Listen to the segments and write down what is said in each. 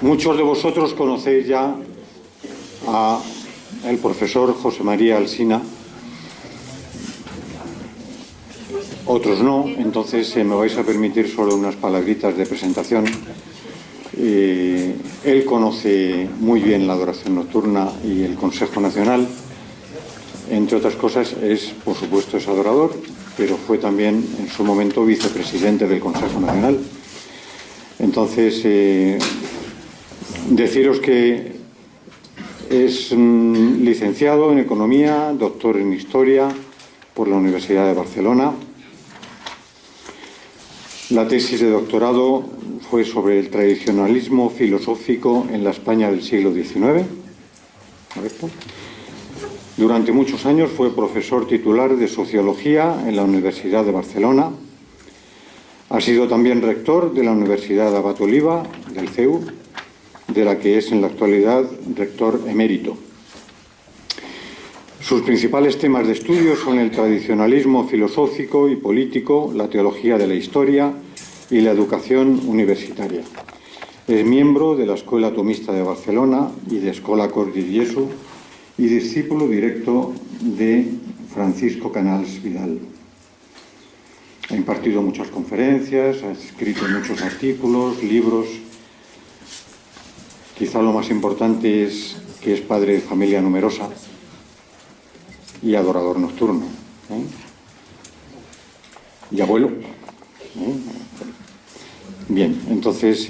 Muchos de vosotros conocéis ya al profesor José María Alsina, otros no, entonces me vais a permitir solo unas palabritas de presentación. Él conoce muy bien la adoración nocturna y el Consejo Nacional. Entre otras cosas, por supuesto, es adorador, pero fue también en su momento vicepresidente del Consejo Nacional. Entonces, deciros que es licenciado en Economía, doctor en Historia por la Universidad de Barcelona. La tesis de doctorado fue sobre el tradicionalismo filosófico en la España del siglo XIX. Durante muchos años fue profesor titular de Sociología en la Universidad de Barcelona. Ha sido también rector de la Universidad de Abat Oliba, del CEU, de la que es en la actualidad rector emérito. Sus principales temas de estudio son el tradicionalismo filosófico y político, la teología de la historia y la educación universitaria. Es miembro de la Escuela Tomista de Barcelona y de Escola Cor de Jesús y discípulo directo de Francisco Canals Vidal. Ha impartido muchas conferencias, ha escrito muchos artículos, libros. Quizá lo más importante es que es padre de familia numerosa y adorador nocturno, y abuelo. Bien, entonces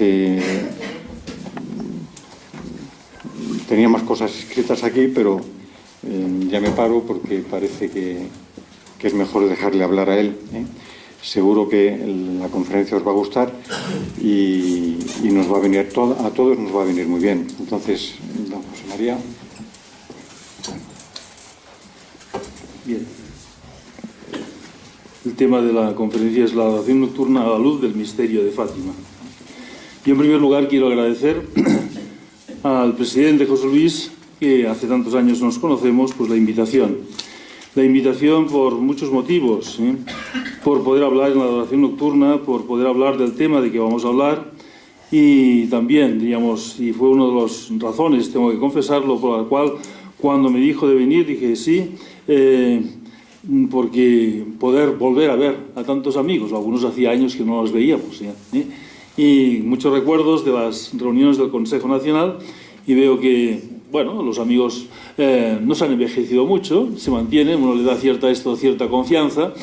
tenía más cosas escritas aquí, pero ya me paro porque parece que es mejor dejarle hablar a él. Seguro que la conferencia os va a gustar y nos va a venir a todos nos va a venir muy bien. Entonces, don José María. Bien. El tema de la conferencia es la adoración nocturna a la luz del misterio de Fátima. Yo, en primer lugar, quiero agradecer al presidente José Luis, que hace tantos años nos conocemos, pues la invitación. La invitación por muchos motivos, por poder hablar en la adoración nocturna, por poder hablar del tema de que vamos a hablar, y también, diríamos, y fue una de las razones, tengo que confesarlo, por la cual cuando me dijo de venir dije sí, porque poder volver a ver a tantos amigos, algunos hacía años que no los veíamos ya, y muchos recuerdos de las reuniones del Consejo Nacional, y veo que, bueno, los amigos no se han envejecido mucho, se mantienen, uno le da cierta confianza,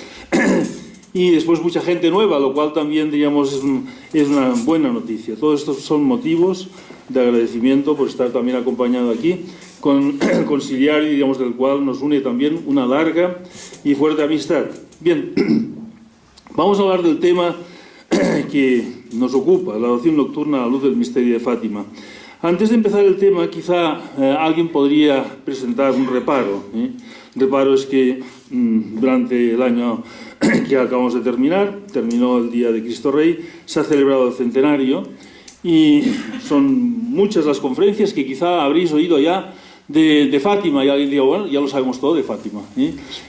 y después mucha gente nueva, lo cual también, diríamos, es una buena noticia. Todos estos son motivos de agradecimiento por estar también acompañado aquí con el conciliario, digamos, del cual nos une también una larga y fuerte amistad. Bien, vamos a hablar del tema que nos ocupa, la adoración nocturna a la luz del misterio de Fátima. Antes de empezar el tema, quizá alguien podría presentar un reparo. El reparo es que durante el año que acabamos de terminar, terminó el Día de Cristo Rey, se ha celebrado el centenario y son muchas las conferencias que quizá habréis oído ya de Fátima, y alguien diga, bueno, ya lo sabemos todo de Fátima,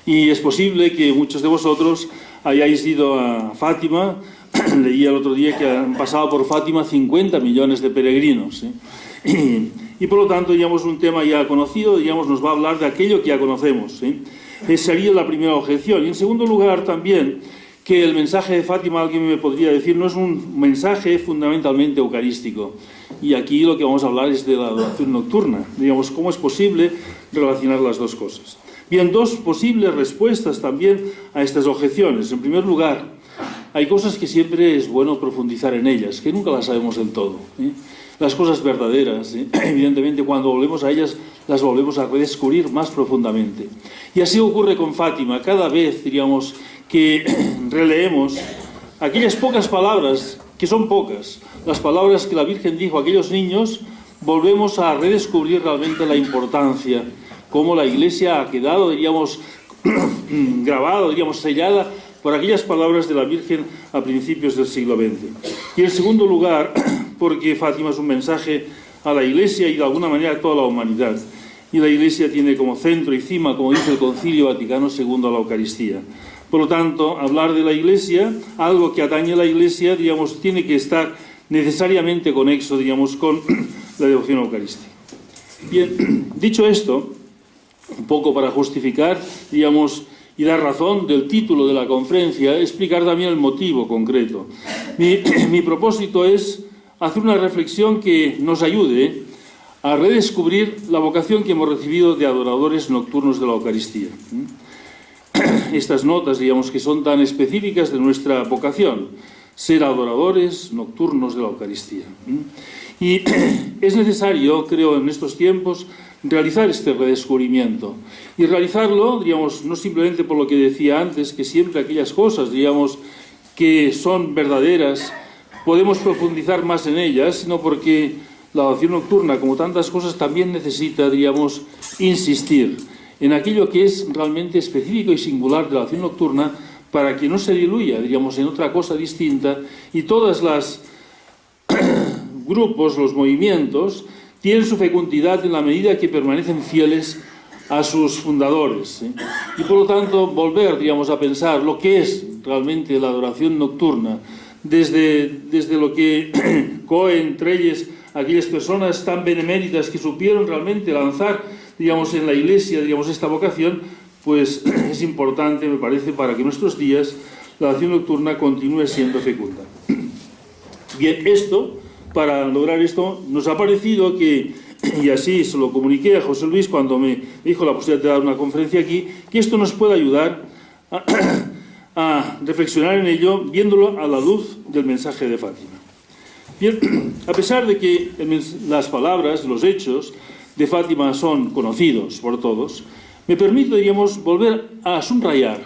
y es posible que muchos de vosotros hayáis ido a Fátima. Leía el otro día que han pasado por Fátima 50 millones de peregrinos, y por lo tanto, digamos, un tema ya conocido, digamos, nos va a hablar de aquello que ya conocemos, Esa sería la primera objeción. Y en segundo lugar también, que el mensaje de Fátima, alguien me podría decir, no es un mensaje fundamentalmente eucarístico. Y aquí lo que vamos a hablar es de la adoración nocturna. Digamos, ¿cómo es posible relacionar las dos cosas? Bien, dos posibles respuestas también a estas objeciones. En primer lugar, hay cosas que siempre es bueno profundizar en ellas, que nunca las sabemos del todo. Las cosas verdaderas, evidentemente, cuando volvemos a ellas, las volvemos a redescubrir más profundamente. Y así ocurre con Fátima. Cada vez, diríamos, que releemos aquellas pocas palabras, que son pocas, las palabras que la Virgen dijo a aquellos niños, volvemos a redescubrir realmente la importancia, cómo la Iglesia ha quedado, diríamos, grabada, diríamos, sellada por aquellas palabras de la Virgen a principios del siglo XX. Y en segundo lugar, porque Fátima es un mensaje a la Iglesia y de alguna manera a toda la humanidad. Y la Iglesia tiene como centro y cima, como dice el Concilio Vaticano II, a la Eucaristía. Por lo tanto, hablar de la Iglesia, algo que atañe a la Iglesia, digamos, tiene que estar necesariamente conexo, diríamos, con la devoción eucarística. Bien, dicho esto, un poco para justificar, diríamos, y dar razón del título de la conferencia, explicar también el motivo concreto. Mi propósito es hacer una reflexión que nos ayude a redescubrir la vocación que hemos recibido de adoradores nocturnos de la Eucaristía. Estas notas, digamos, que son tan específicas de nuestra vocación, ser adoradores nocturnos de la Eucaristía. Y es necesario, creo, en estos tiempos, realizar este redescubrimiento. Y realizarlo, digamos, no simplemente por lo que decía antes, que siempre aquellas cosas, digamos, que son verdaderas, podemos profundizar más en ellas, sino porque la oración nocturna, como tantas cosas, también necesita, diríamos, insistir en aquello que es realmente específico y singular de la oración nocturna para que no se diluya, diríamos, en otra cosa distinta, y todas las grupos, los movimientos, tienen su fecundidad en la medida que permanecen fieles a sus fundadores. Y por lo tanto, volver, digamos, a pensar lo que es realmente la adoración nocturna, desde lo que Cohen, Trelles, aquellas personas tan beneméritas que supieron realmente lanzar, digamos, en la Iglesia, digamos, esta vocación, pues es importante, me parece, para que en nuestros días la oración nocturna continúe siendo fecunda. Bien, para lograr esto, nos ha parecido que, y así se lo comuniqué a José Luis cuando me dijo la posibilidad de dar una conferencia aquí, que esto nos puede ayudar a reflexionar en ello, viéndolo a la luz del mensaje de Fátima. Bien, a pesar de que las palabras, los hechos de Fátima son conocidos por todos, me permito, diríamos, volver a subrayar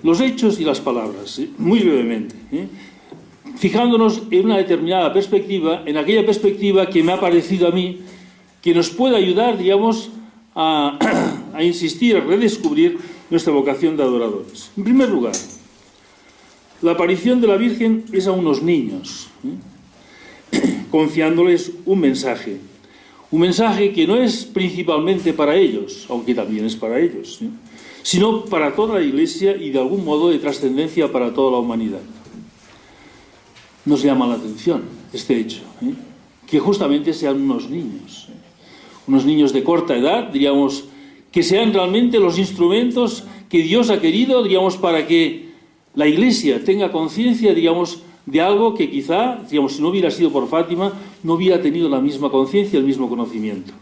los hechos y las palabras, muy brevemente, fijándonos en una determinada perspectiva, en aquella perspectiva que me ha parecido a mí que nos puede ayudar, digamos, a insistir, a redescubrir nuestra vocación de adoradores. En primer lugar, la aparición de la Virgen es a unos niños, confiándoles un mensaje que no es principalmente para ellos, aunque también es para ellos, sino para toda la Iglesia y de algún modo de trascendencia para toda la humanidad. Nos llama la atención este hecho, que justamente sean unos niños de corta edad, diríamos, que sean realmente los instrumentos que Dios ha querido, digamos, para que la Iglesia tenga conciencia, digamos, de algo que quizá, digamos, si no hubiera sido por Fátima, no hubiera tenido la misma conciencia, el mismo conocimiento.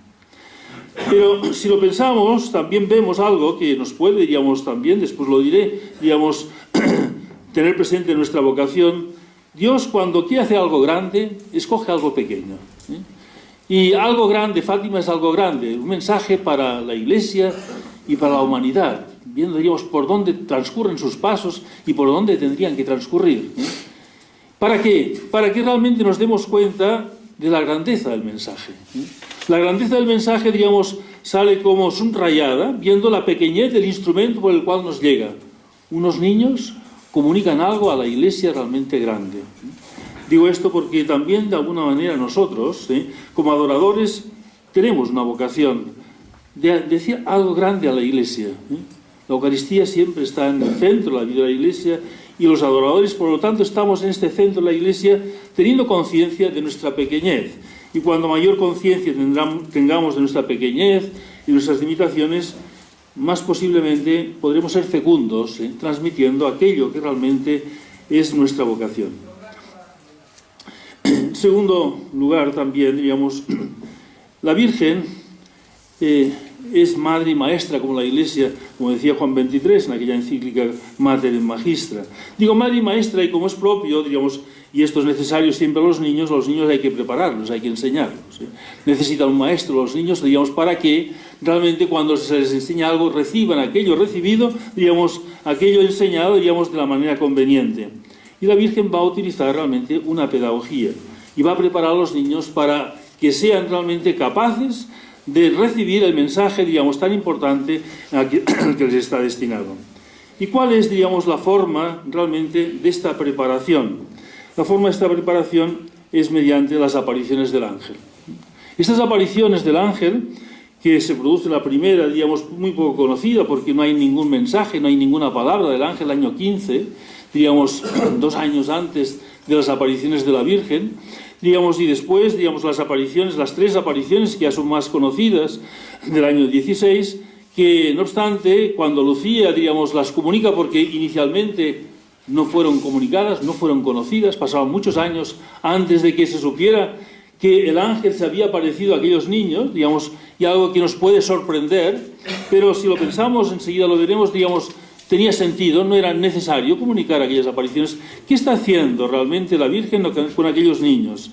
Pero si lo pensamos, también vemos algo que nos puede, digamos, también, después lo diré, digamos, tener presente en nuestra vocación. Dios, cuando quiere hacer algo grande, escoge algo pequeño. Y algo grande, Fátima es algo grande, un mensaje para la Iglesia y para la humanidad, viendo, digamos, por dónde transcurren sus pasos y por dónde tendrían que transcurrir. ¿Para qué? Para que realmente nos demos cuenta de la grandeza del mensaje. La grandeza del mensaje, digamos, sale como subrayada, viendo la pequeñez del instrumento por el cual nos llega. Unos niños comunican algo a la Iglesia realmente grande. Digo esto porque también, de alguna manera, nosotros, como adoradores, tenemos una vocación de decir algo grande a la Iglesia. La Eucaristía siempre está en el centro de la vida de la Iglesia y los adoradores, por lo tanto, estamos en este centro de la Iglesia teniendo conciencia de nuestra pequeñez. Y cuando mayor conciencia tengamos de nuestra pequeñez y nuestras limitaciones, más posiblemente podremos ser fecundos, transmitiendo aquello que realmente es nuestra vocación. En segundo lugar, también, digamos, la Virgen es madre y maestra, como la Iglesia, como decía Juan XXIII en aquella encíclica Mater et Magistra. Digo madre y maestra, y como es propio, digamos, y esto es necesario siempre a los niños hay que prepararlos, hay que enseñarlos. Necesitan un maestro los niños, digamos, para que realmente cuando se les enseña algo reciban aquello recibido, digamos, aquello enseñado, digamos, de la manera conveniente. Y la Virgen va a utilizar realmente una pedagogía y va a preparar a los niños para que sean realmente capaces de recibir el mensaje, digamos, tan importante al que les está destinado. ¿Y cuál es, digamos, la forma realmente de esta preparación? La forma de esta preparación es mediante las apariciones del ángel. Estas apariciones del ángel, que se produce la primera, digamos, muy poco conocida, porque no hay ningún mensaje, no hay ninguna palabra del ángel, año 15, digamos, 2 años antes de las apariciones de la Virgen, digamos, y después, digamos, las apariciones, las 3 apariciones que ya son más conocidas del año 16, que no obstante, cuando Lucía, digamos, las comunica, porque inicialmente no fueron comunicadas, no fueron conocidas, pasaban muchos años antes de que se supiera que el ángel se había aparecido a aquellos niños, digamos, y algo que nos puede sorprender, pero si lo pensamos, enseguida lo veremos, digamos, tenía sentido, no era necesario comunicar aquellas apariciones. ¿Qué está haciendo realmente la Virgen con aquellos niños?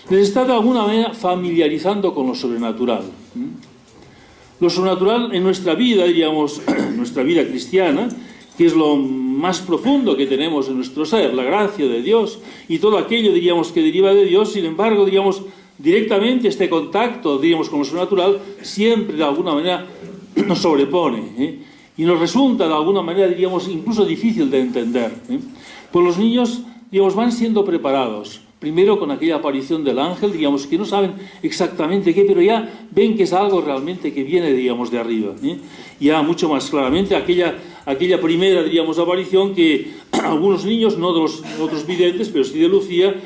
Les está de alguna manera familiarizando con lo sobrenatural. Lo sobrenatural en nuestra vida, diríamos, nuestra vida cristiana, que es lo más profundo que tenemos en nuestro ser, la gracia de Dios y todo aquello, diríamos, que deriva de Dios. Sin embargo, diríamos, directamente este contacto, diríamos, con lo sobrenatural siempre de alguna manera nos sobrepone, y nos resulta de alguna manera, diríamos, incluso difícil de entender. Pues los niños, digamos, van siendo preparados, primero con aquella aparición del ángel, digamos, que no saben exactamente qué, pero ya ven que es algo realmente que viene, digamos, de arriba. Ya mucho más claramente aquella primera, diríamos, aparición que algunos niños, no de los otros videntes, pero sí de Lucía,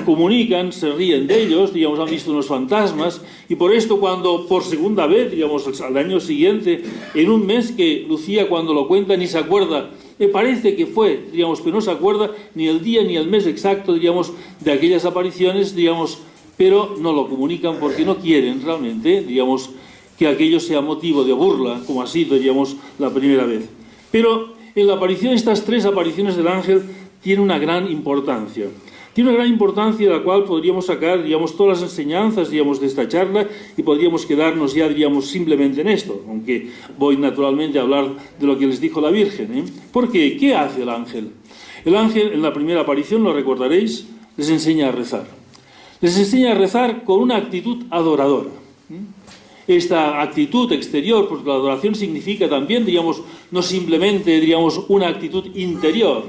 comunican, se ríen de ellos, digamos, han visto unos fantasmas, y por esto cuando por segunda vez, digamos, al año siguiente, en un mes que Lucía cuando lo cuenta ni se acuerda, me parece que fue, digamos, pero no se acuerda ni el día ni el mes exacto, digamos, de aquellas apariciones, digamos, pero no lo comunican porque no quieren realmente, digamos, que aquello sea motivo de burla, como ha sido, digamos, la primera vez. Pero en la aparición, estas 3 apariciones del ángel tienen una gran importancia. Tiene una gran importancia de la cual podríamos sacar, digamos, todas las enseñanzas, digamos, de esta charla, y podríamos quedarnos ya, diríamos, simplemente en esto, aunque voy naturalmente a hablar de lo que les dijo la Virgen. ¿Por qué? ¿Qué hace el ángel? El ángel, en la primera aparición, lo recordaréis, les enseña a rezar. Les enseña a rezar con una actitud adoradora. Esta actitud exterior, porque la adoración significa también, digamos, no simplemente, digamos, una actitud interior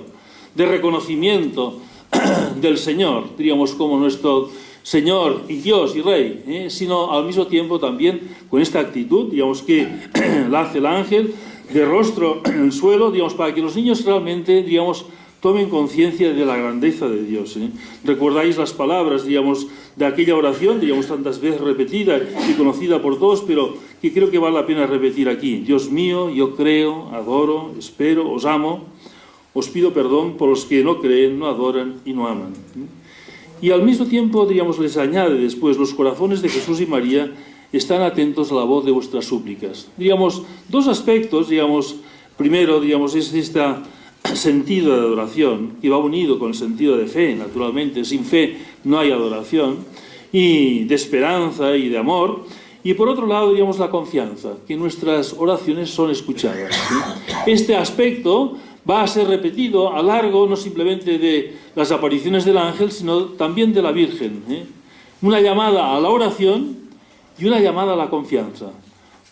de reconocimiento del Señor, diríamos, como nuestro Señor y Dios y Rey, sino al mismo tiempo también con esta actitud, digamos, que la hace el ángel, de rostro en el suelo, digamos, para que los niños realmente, digamos, tomen conciencia de la grandeza de Dios. Recordáis las palabras, digamos, de aquella oración, digamos, tantas veces repetida y conocida por todos, pero que creo que vale la pena repetir aquí. Dios mío, yo creo, adoro, espero, os amo. Os pido perdón por los que no creen, no adoran y no aman. Y al mismo tiempo, digamos, les añade después, los corazones de Jesús y María están atentos a la voz de vuestras súplicas. Digamos, 2 aspectos, digamos, primero, digamos, es este sentido de adoración, que va unido con el sentido de fe, naturalmente. Sin fe no hay adoración, y de esperanza y de amor. Y por otro lado, digamos, la confianza, que nuestras oraciones son escuchadas. Este aspecto va a ser repetido a largo, no simplemente de las apariciones del ángel, sino también de la Virgen. Una llamada a la oración y una llamada a la confianza.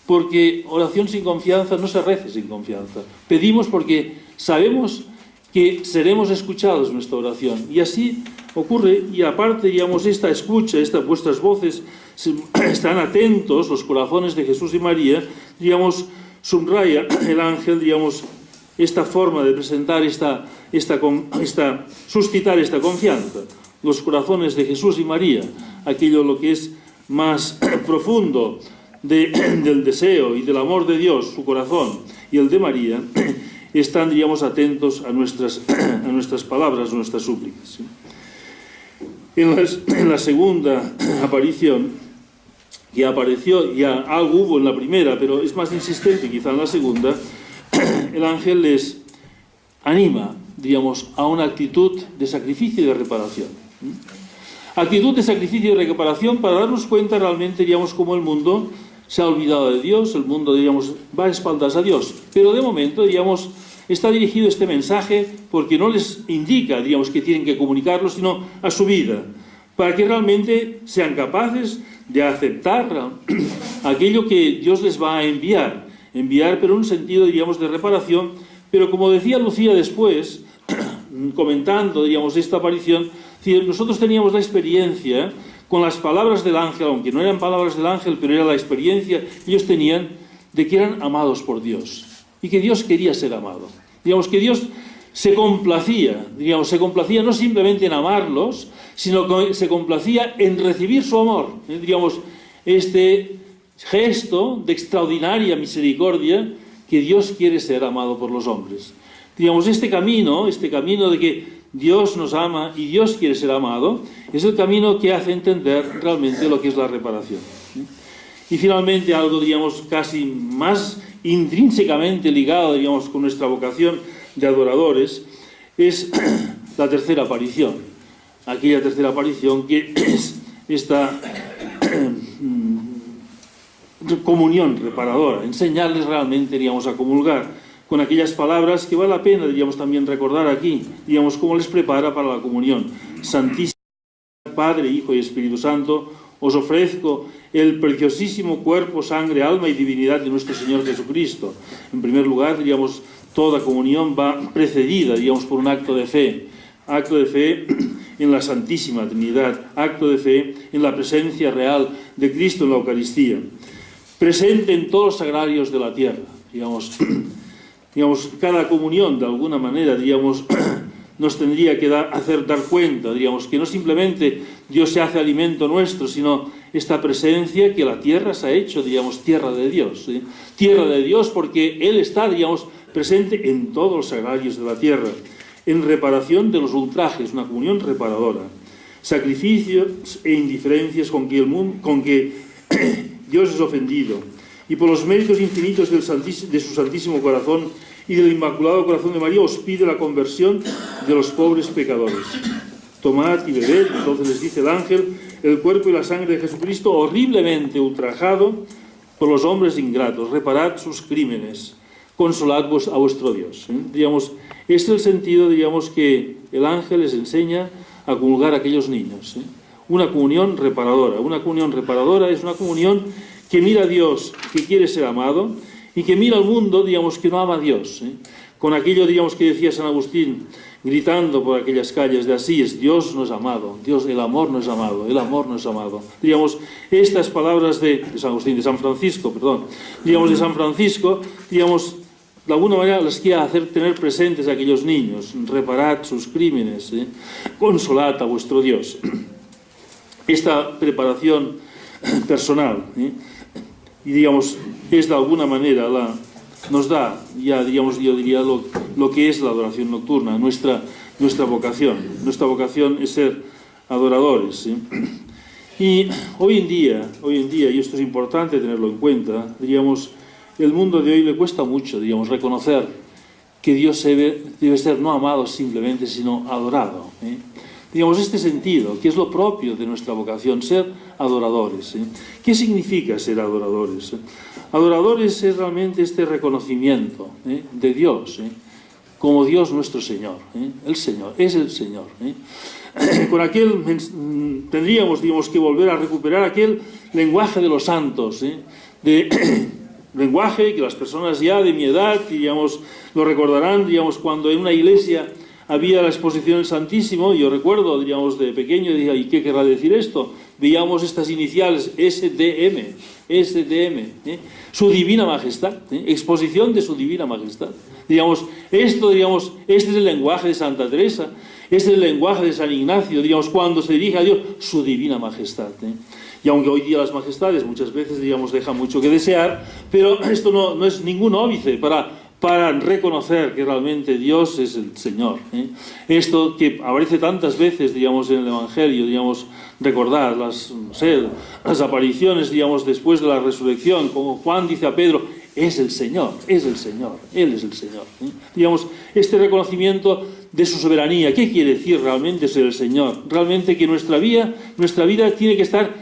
Porque oración sin confianza no se reza sin confianza. Pedimos porque sabemos que seremos escuchados en nuestra oración. Y así ocurre, y aparte, digamos, esta escucha, vuestras voces están atentos, los corazones de Jesús y María, digamos, subraya el ángel, digamos, esta forma de presentar, suscitar esta confianza. Los corazones de Jesús y María, aquello lo que es más profundo del deseo y del amor de Dios, su corazón, y el de María, están, digamos, atentos a nuestras palabras, a nuestras súplicas. En la segunda aparición, que apareció, ya algo hubo en la primera, pero es más insistente quizá en la segunda, el ángel les anima, digamos, a una actitud de sacrificio y de reparación. Actitud de sacrificio y de reparación para darnos cuenta realmente, digamos, cómo el mundo se ha olvidado de Dios, el mundo, digamos, va a espaldas a Dios. Pero de momento, digamos, está dirigido este mensaje porque no les indica, digamos, que tienen que comunicarlo, sino a su vida, para que realmente sean capaces de aceptar aquello que Dios les va a enviar, pero en un sentido, digamos, de reparación. Pero como decía Lucía después, comentando, digamos, esta aparición, nosotros teníamos la experiencia con las palabras del ángel, aunque no eran palabras del ángel, pero era la experiencia que ellos tenían de que eran amados por Dios y que Dios quería ser amado. Digamos que Dios se complacía, diríamos, se complacía no simplemente en amarlos, sino que se complacía en recibir su amor. Diríamos, este gesto de extraordinaria misericordia que Dios quiere ser amado por los hombres. Digamos, este camino de que Dios nos ama y Dios quiere ser amado, es el camino que hace entender realmente lo que es la reparación. Y finalmente, algo, digamos, casi más intrínsecamente ligado, digamos, con nuestra vocación de adoradores, es la tercera aparición. Aquella tercera aparición que es esta comunión reparadora, enseñarles realmente, digamos, a comulgar con aquellas palabras que vale la pena, digamos, también recordar aquí, digamos, cómo les prepara para la comunión. Santísimo Padre, Hijo y Espíritu Santo, os ofrezco el preciosísimo cuerpo, sangre, alma y divinidad de nuestro Señor Jesucristo. En primer lugar, digamos, toda comunión va precedida, digamos, por un acto de fe en la Santísima Trinidad, acto de fe en la presencia real de Cristo en la Eucaristía, presente en todos los sagrarios de la tierra. Digamos, cada comunión, de alguna manera, digamos, nos tendría que hacer dar cuenta, digamos, que no simplemente Dios se hace alimento nuestro, sino esta presencia que la tierra se ha hecho, digamos, tierra de Dios. ¿Sí? Tierra de Dios porque Él está, digamos, presente en todos los sagrarios de la tierra, en reparación de los ultrajes, una comunión reparadora. Sacrificios e indiferencias con que Dios es ofendido, y por los méritos infinitos de su Santísimo Corazón y del Inmaculado Corazón de María os pide la conversión de los pobres pecadores. Tomad y bebed, entonces les dice el ángel, el cuerpo y la sangre de Jesucristo horriblemente ultrajado por los hombres ingratos. Reparad sus crímenes, consolad a vuestro Dios. Digamos, este es el sentido, digamos, que el ángel les enseña a comulgar a aquellos niños. Una comunión reparadora. Una comunión reparadora es una comunión que mira a Dios, que quiere ser amado, y que mira al mundo, digamos, que no ama a Dios. Con aquello, digamos, que decía San Agustín, gritando por aquellas calles de Asís, Dios no es amado, Dios, el amor no es amado, el amor no es amado. Digamos, estas palabras de San Agustín, de San Francisco, perdón, digamos, de San Francisco, digamos, de alguna manera les quiere hacer tener presentes a aquellos niños, reparad sus crímenes, consolad a vuestro Dios. Esta preparación personal, y digamos, es de alguna manera nos da, ya digamos, yo diría lo que es la adoración nocturna, nuestra vocación. Nuestra vocación es ser adoradores. Y hoy en día, y esto es importante tenerlo en cuenta, diríamos, el mundo de hoy le cuesta mucho, digamos, reconocer que Dios debe ser no amado simplemente, sino adorado. Digamos, este sentido, que es lo propio de nuestra vocación, ser adoradores. ¿Qué significa ser adoradores? Adoradores es realmente este reconocimiento de Dios, como Dios nuestro Señor. El Señor, es el Señor. Con aquel tendríamos, digamos, que volver a recuperar aquel lenguaje de los santos, lenguaje que las personas ya de mi edad, digamos, lo recordarán, digamos, cuando en una iglesia había la exposición del Santísimo. Yo recuerdo, digamos, de pequeño, decía, ¿y qué querrá decir esto? Veíamos estas iniciales, SDM, su Divina Majestad, exposición de su Divina Majestad. Digamos, este es el lenguaje de Santa Teresa, este es el lenguaje de San Ignacio, digamos, cuando se dirige a Dios, su Divina Majestad. Y aunque hoy día las majestades muchas veces, digamos, dejan mucho que desear, pero esto no es ningún óbice para reconocer que realmente Dios es el Señor. Esto que aparece tantas veces, digamos, en el Evangelio, digamos, recordar las apariciones, digamos, después de la resurrección, como Juan dice a Pedro, es el Señor, Él es el Señor. Digamos, este reconocimiento de su soberanía. ¿Qué quiere decir realmente ser el Señor? Realmente que nuestra vida tiene que estar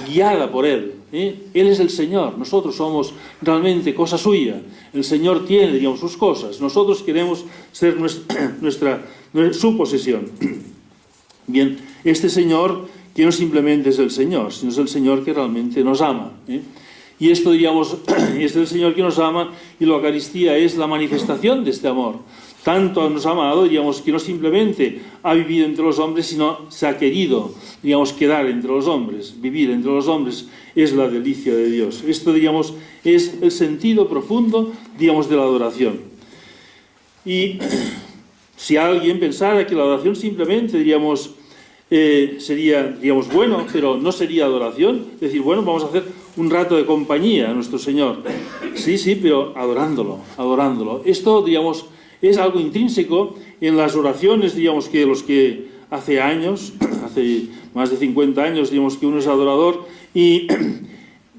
guiada por Él. Él es el Señor, nosotros somos realmente cosa suya. El Señor tiene, digamos, sus cosas. Nosotros queremos ser su posesión. Bien, este Señor que no simplemente es el Señor, sino es el Señor que realmente nos ama. Y esto, digamos, es el Señor que nos ama, y la Eucaristía es la manifestación de este amor. Tanto nos ha amado, digamos, que no simplemente ha vivido entre los hombres, sino se ha querido, digamos, quedar entre los hombres. Vivir entre los hombres es la delicia de Dios. Esto, digamos, es el sentido profundo, digamos, de la adoración. Y Si alguien pensara que la adoración simplemente, diríamos, sería, digamos, bueno, pero no sería adoración, es decir, bueno, vamos a hacer un rato de compañía a nuestro Señor. Sí, sí, pero adorándolo, adorándolo. Esto, digamos, es algo intrínseco en las oraciones, digamos, que los que hace años, hace más de 50 años, digamos, que uno es adorador y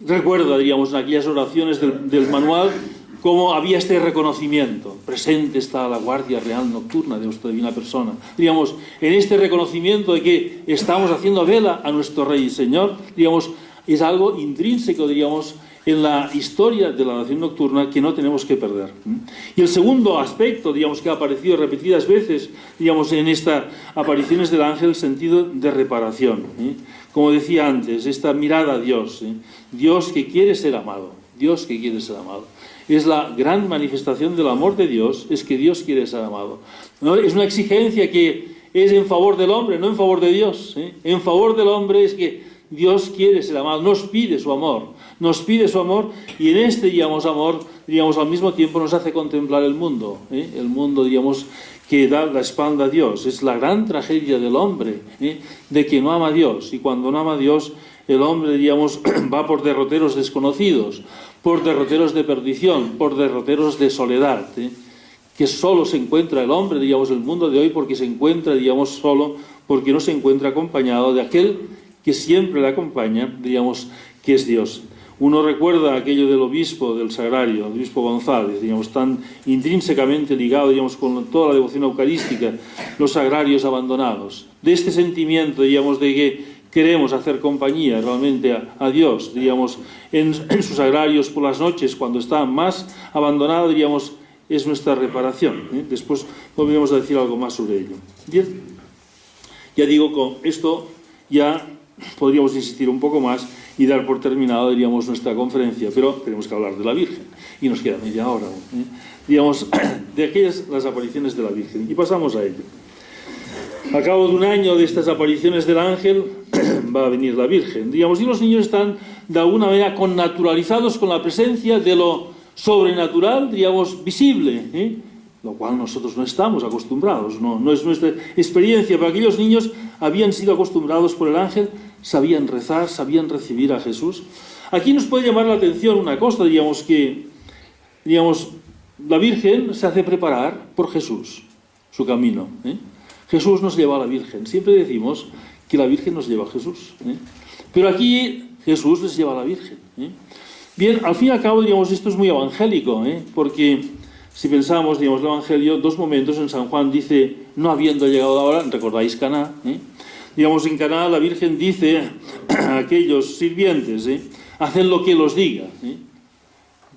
recuerda, digamos, en aquellas oraciones del manual, cómo había este reconocimiento. Presente está la Guardia Real Nocturna de nuestra Divina Persona. Digamos, en este reconocimiento de que estamos haciendo vela a nuestro Rey y Señor, digamos, es algo intrínseco, digamos, en la historia de la oración nocturna que no tenemos que perder. Y el segundo aspecto, digamos, que ha aparecido repetidas veces, digamos, en estas apariciones del ángel, el sentido de reparación. Como decía antes, esta mirada a Dios, Dios que quiere ser amado, Dios que quiere ser amado. Es la gran manifestación del amor de Dios, es que Dios quiere ser amado. ¿No? Es una exigencia que es en favor del hombre, no en favor de Dios. En favor del hombre es que Dios quiere ser amado, nos pide su amor y en este, digamos, amor, digamos, al mismo tiempo nos hace contemplar el mundo, digamos, que da la espalda a Dios. Es la gran tragedia del hombre, de que no ama a Dios, y cuando no ama a Dios, el hombre, digamos, va por derroteros desconocidos, por derroteros de perdición, por derroteros de soledad, que solo se encuentra el hombre, digamos, el mundo de hoy, porque se encuentra, digamos, solo, porque no se encuentra acompañado de aquel que siempre le acompaña, digamos, que es Dios. Uno recuerda aquello del obispo del Sagrario, el obispo González, digamos, tan intrínsecamente ligado, digamos, con toda la devoción eucarística, los sagrarios abandonados. De este sentimiento, digamos, de que queremos hacer compañía realmente a Dios, digamos, en sus sagrarios por las noches, cuando está más abandonado, digamos, es nuestra reparación. Después volveremos a decir algo más sobre ello. Bien, ya digo, con esto ya podríamos insistir un poco más y dar por terminado, diríamos, nuestra conferencia, pero tenemos que hablar de la Virgen, y nos queda media hora, digamos, de aquellas las apariciones de la Virgen, y pasamos a ello. A cabo de un año de estas apariciones del ángel, va a venir la Virgen, digamos, y los niños están de alguna manera connaturalizados con la presencia de lo sobrenatural, digamos, visible, lo cual nosotros no estamos acostumbrados, no es nuestra experiencia, pero aquellos niños habían sido acostumbrados por el ángel, sabían rezar, sabían recibir a Jesús. Aquí nos puede llamar la atención una cosa, digamos, que, digamos, la Virgen se hace preparar por Jesús, su camino. Jesús nos lleva a la Virgen. Siempre decimos que la Virgen nos lleva a Jesús. Pero aquí Jesús les lleva a la Virgen. Bien, al fin y al cabo, digamos, esto es muy evangélico, porque si pensamos, digamos, el Evangelio, dos momentos en San Juan dice, no habiendo llegado la hora, recordáis Caná, digamos, en Caná la Virgen dice a aquellos sirvientes, haced lo que los diga,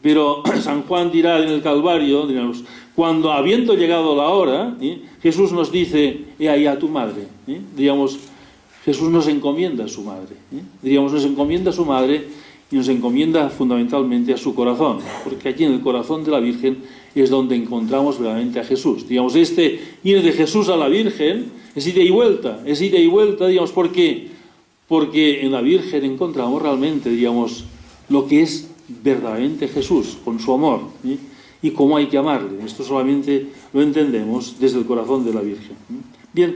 pero San Juan dirá en el Calvario, digamos, cuando habiendo llegado la hora, Jesús nos dice, he ahí a tu madre, digamos, Jesús nos encomienda a su madre, digamos, nos encomienda a su madre y nos encomienda fundamentalmente a su corazón, porque allí en el corazón de la Virgen es donde encontramos verdaderamente a Jesús. Digamos, este ir de Jesús a la Virgen es ida y vuelta, digamos, ¿por qué? Porque en la Virgen encontramos realmente, digamos, lo que es verdaderamente Jesús, con su amor, y cómo hay que amarle. Esto solamente lo entendemos desde el corazón de la Virgen. Bien,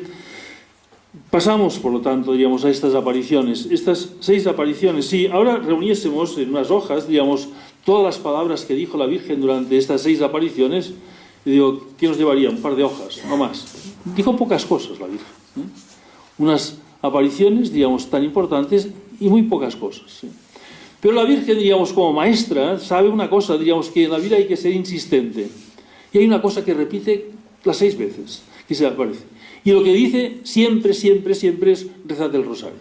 pasamos, por lo tanto, digamos, a estas apariciones, estas 6 apariciones. Si ahora reuniésemos en unas hojas, digamos, todas las palabras que dijo la Virgen durante estas 6 apariciones, digo, ¿qué nos llevaría? Un par de hojas, no más. Dijo pocas cosas la Virgen. Unas apariciones, digamos, tan importantes y muy pocas cosas. Pero la Virgen, digamos, como maestra, sabe una cosa, digamos, que en la vida hay que ser insistente. Y hay una cosa que repite las 6 veces que se le aparece. Y lo que dice siempre, siempre, siempre es rezad el rosario.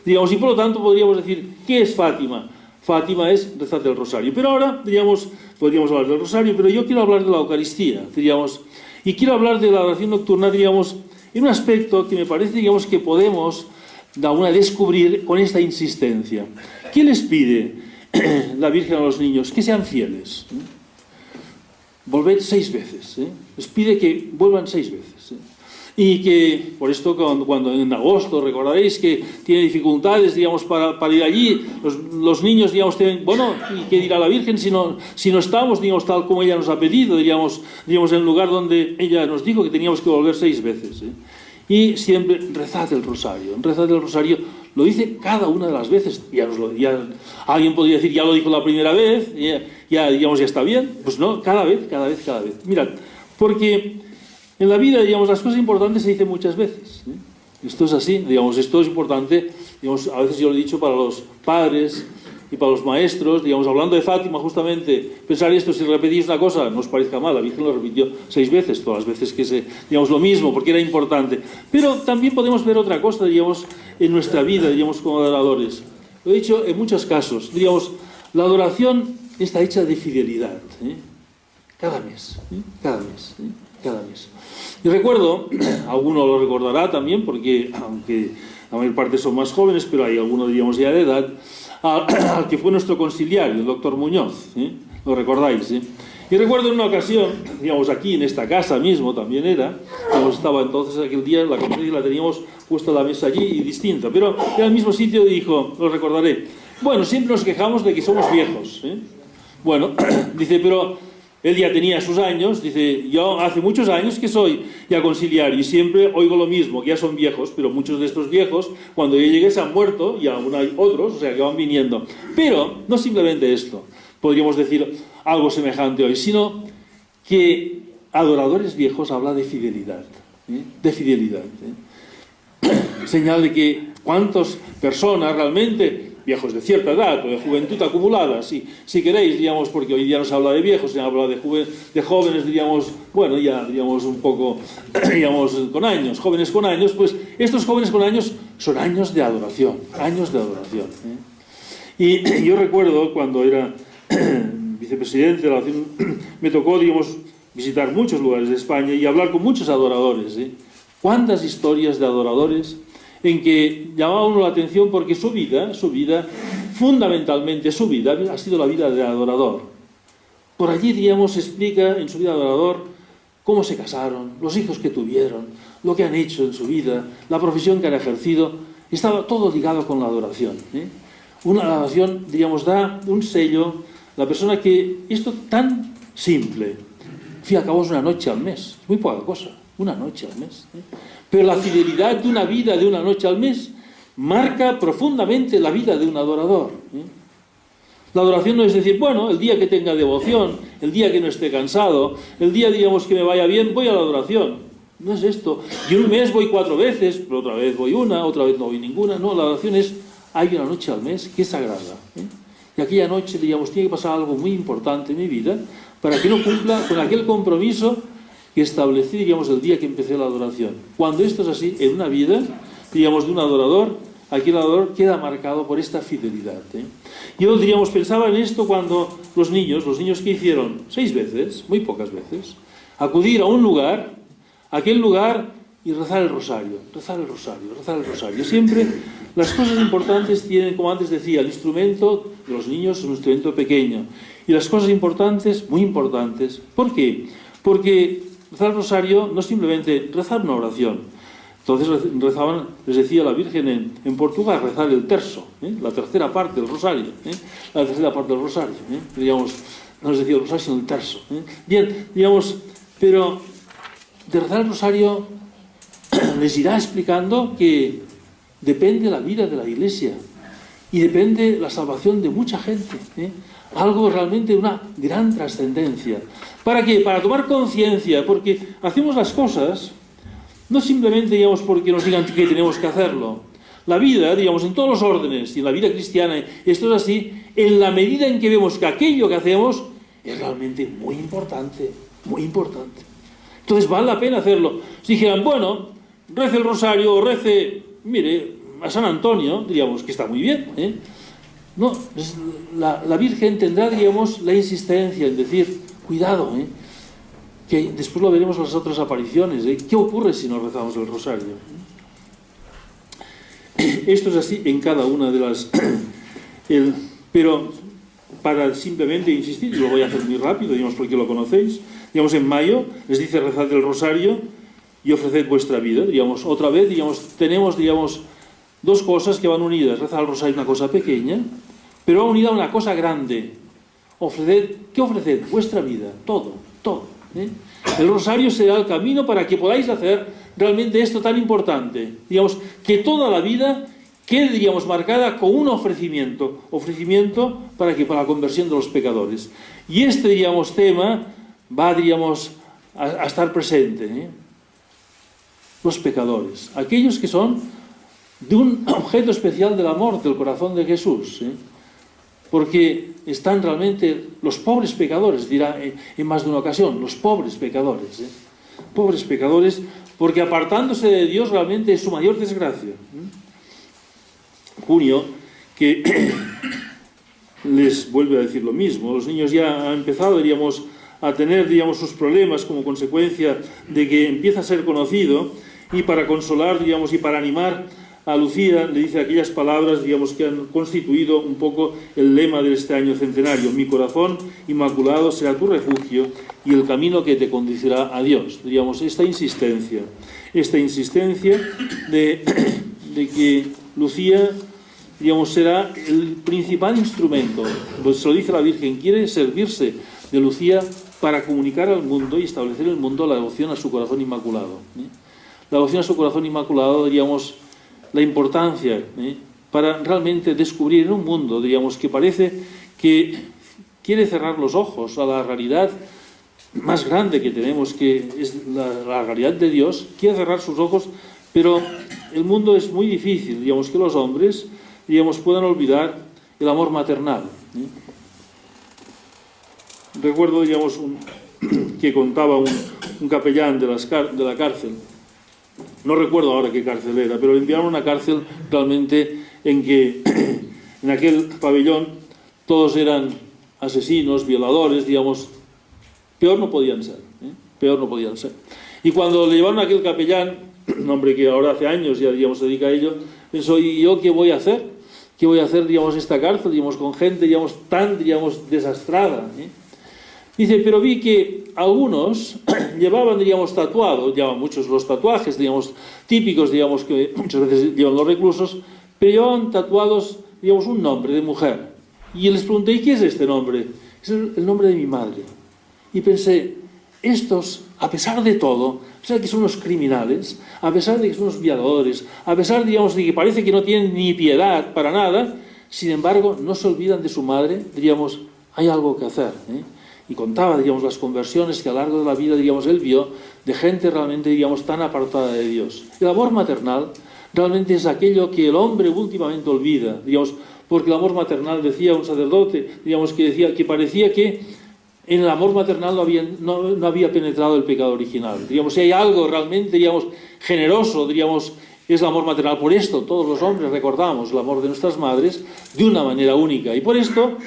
Digamos, y por lo tanto podríamos decir, ¿qué es Fátima? Fátima es rezar el rosario. Pero ahora, digamos, podríamos hablar del rosario, pero yo quiero hablar de la Eucaristía, digamos, y quiero hablar de la oración nocturna, digamos, en un aspecto que me parece, digamos, que podemos de alguna descubrir con esta insistencia. ¿Qué les pide la Virgen a los niños? Que sean fieles. Volved 6 veces. Les pide que vuelvan 6 veces. Y que, por esto, cuando en agosto, recordaréis que tiene dificultades, digamos, para ir allí, los niños, digamos, tienen, bueno, ¿y qué dirá la Virgen si no estamos, digamos, tal como ella nos ha pedido, diríamos, en el lugar donde ella nos dijo que teníamos que volver 6 veces, ¿eh? Y siempre rezad el rosario, lo dice cada una de las veces. Ya alguien podría decir, ya lo dijo la primera vez, digamos, ya está bien. Pues no, cada vez. Mirad, porque en la vida, digamos, las cosas importantes se dicen muchas veces, ¿eh? Esto es así, digamos, esto es importante, digamos, a veces yo lo he dicho para los padres y para los maestros, digamos, hablando de Fátima, justamente, pensar esto, si repetís una cosa, no os parezca mal, la Virgen lo repitió 6 veces, todas las veces que digamos, lo mismo, porque era importante. Pero también podemos ver otra cosa, digamos, en nuestra vida, digamos, como adoradores. Lo he dicho en muchos casos, digamos, la adoración está hecha de fidelidad, ¿eh? Cada mes. Y recuerdo, alguno lo recordará también, porque aunque la mayor parte son más jóvenes, pero hay algunos, diríamos, ya de edad, al que fue nuestro conciliario, el doctor Muñoz, ¿eh? Lo recordáis, ¿eh? Y recuerdo en una ocasión, digamos, aquí en esta casa mismo también estaba entonces aquel día, la conferencia la teníamos puesta la mesa allí y distinta, pero en el mismo sitio dijo, lo recordaré, bueno, siempre nos quejamos de que somos viejos, ¿eh? Bueno, dice, pero él ya tenía sus años, dice, yo hace muchos años que soy ya conciliario y siempre oigo lo mismo, que ya son viejos, pero muchos de estos viejos, cuando yo llegué se han muerto y aún hay otros, o sea, que van viniendo. Pero no simplemente esto, podríamos decir algo semejante hoy, sino que adoradores viejos habla de fidelidad, ¿eh? De fidelidad, ¿eh? Señal de que cuántas personas realmente, viejos de cierta edad o de juventud acumulada, si queréis, digamos, porque hoy día no se habla de viejos, se habla de jóvenes, diríamos, bueno, ya, digamos, un poco, digamos, con años, jóvenes con años, pues estos jóvenes con años son años de adoración, ¿eh? Y yo recuerdo cuando era vicepresidente de la Nación, me tocó, digamos, visitar muchos lugares de España y hablar con muchos adoradores, ¿eh? ¿Cuántas historias de adoradores en que llamaba uno la atención porque su vida, fundamentalmente su vida, ha sido la vida de adorador? Por allí, digamos, se explica en su vida de adorador cómo se casaron, los hijos que tuvieron, lo que han hecho en su vida, la profesión que han ejercido, estaba todo ligado con la adoración, ¿eh? Una adoración, digamos, da un sello, la persona que, esto tan simple, al fin y al cabo es una noche al mes, muy poca cosa, una noche al mes, ¿eh? Pero la fidelidad de una vida de una noche al mes marca profundamente la vida de un adorador, ¿eh? La adoración no es decir, bueno, el día que tenga devoción, el día que no esté cansado, el día, digamos, que me vaya bien, voy a la adoración. No es esto. Y un mes voy 4 veces, pero otra vez voy una, otra vez no voy ninguna. No, la adoración es, hay una noche al mes que es sagrada, ¿eh? Y aquella noche, digamos, tiene que pasar algo muy importante en mi vida para que no cumpla con aquel compromiso que establecí, digamos, el día que empecé la adoración. Cuando esto es así, en una vida, digamos, de un adorador, aquí el adorador queda marcado por esta fidelidad, ¿eh? Yo, diríamos, pensaba en esto cuando los niños que hicieron 6 veces, muy pocas veces, acudir a un lugar, aquel lugar, y rezar el rosario. Siempre las cosas importantes tienen, como antes decía, el instrumento de los niños es un instrumento pequeño, y las cosas importantes, muy importantes. ¿Por qué? Porque rezar el rosario no es simplemente rezar una oración. Entonces rezaban, les decía la Virgen en Portugal, rezar el terzo, ¿eh? La tercera parte del rosario, ¿eh? La tercera parte del rosario, ¿eh? Digamos, no les decía el rosario, sino el terzo, ¿eh? Bien, digamos, pero de rezar el rosario les irá explicando que depende la vida de la Iglesia y depende la salvación de mucha gente, ¿eh? Algo realmente de una gran trascendencia. ¿Para qué? Para tomar conciencia, porque hacemos las cosas no simplemente, digamos, porque nos digan que tenemos que hacerlo. La vida, digamos, en todos los órdenes, y en la vida cristiana, esto es así, en la medida en que vemos que aquello que hacemos es realmente muy importante, muy importante. Entonces vale la pena hacerlo. Si dijeran, bueno, rece el rosario, o rece, mire, a San Antonio, diríamos que está muy bien, ¿eh? No, la Virgen tendrá, digamos, la insistencia en decir, cuidado, ¿eh? Que después lo veremos en las otras apariciones, ¿eh? ¿Qué ocurre si no rezamos el rosario? Esto es así en cada una de las... pero para simplemente insistir, y lo voy a hacer muy rápido, digamos, porque lo conocéis, digamos, en mayo les dice rezar el rosario, y y ofreced vuestra vida. Diríamos, otra vez, tenemos, dos cosas que van unidas. Rezar el rosario es una cosa pequeña, pero va unida a una cosa grande. ¿Qué ofreced? Vuestra vida, todo, todo. El rosario será el camino para que podáis hacer realmente esto tan importante. Que toda la vida quede, marcada con un ofrecimiento para la conversión de los pecadores. Y este, tema va, a estar presente. Los pecadores, aquellos que son de un objeto especial del amor del corazón de Jesús. Porque están realmente los pobres pecadores, dirá en más de una ocasión, los pobres pecadores. Pobres pecadores, porque apartándose de Dios realmente es su mayor desgracia. Junio, que les vuelve a decir lo mismo. Los niños ya han empezado, a tener, sus problemas como consecuencia de que empieza a ser conocido, y para consolar, y para animar a Lucía, le dice aquellas palabras, que han constituido un poco el lema de este año centenario: mi corazón inmaculado será tu refugio y el camino que te conducirá a Dios. Esta insistencia de que Lucía, será el principal instrumento. Pues se lo dice la Virgen, quiere servirse de Lucía para comunicar al mundo y establecer en el mundo la devoción a su corazón inmaculado. La devoción a su corazón inmaculado, la importancia para realmente descubrir en un mundo, que parece que quiere cerrar los ojos a la realidad más grande que tenemos, que es la realidad de Dios. Quiere cerrar sus ojos, pero el mundo es muy difícil, que los hombres, puedan olvidar el amor maternal. Recuerdo, que contaba un capellán de la cárcel. No recuerdo ahora qué cárcel era, pero le enviaron a una cárcel realmente en que en aquel pabellón todos eran asesinos, violadores, peor no podían ser, peor no podían ser. Y cuando le llevaron a aquel capellán, un hombre que ahora hace años ya, se dedica a ello, pensó, ¿y yo qué voy a hacer? ¿Qué voy a hacer, esta cárcel, con gente, tan, desastrada? Dice, pero vi que algunos llevaban, tatuado, llevaban muchos los tatuajes, típicos, que muchas veces llevan los reclusos, pero llevaban tatuados, un nombre de mujer. Y les pregunté, ¿y qué es este nombre? Es el nombre de mi madre. Y pensé, estos, a pesar de todo, a pesar de que son unos criminales, a pesar de que son unos violadores, a pesar, de que parece que no tienen ni piedad para nada, sin embargo, no se olvidan de su madre, hay algo que hacer, Y contaba, las conversiones que a lo largo de la vida, él vio de gente realmente, tan apartada de Dios. El amor maternal realmente es aquello que el hombre últimamente olvida, porque el amor maternal, decía un sacerdote, que decía que parecía que en el amor maternal no había penetrado el pecado original. Si hay algo realmente, generoso, es el amor maternal. Por esto todos los hombres recordamos el amor de nuestras madres de una manera única. Y por esto,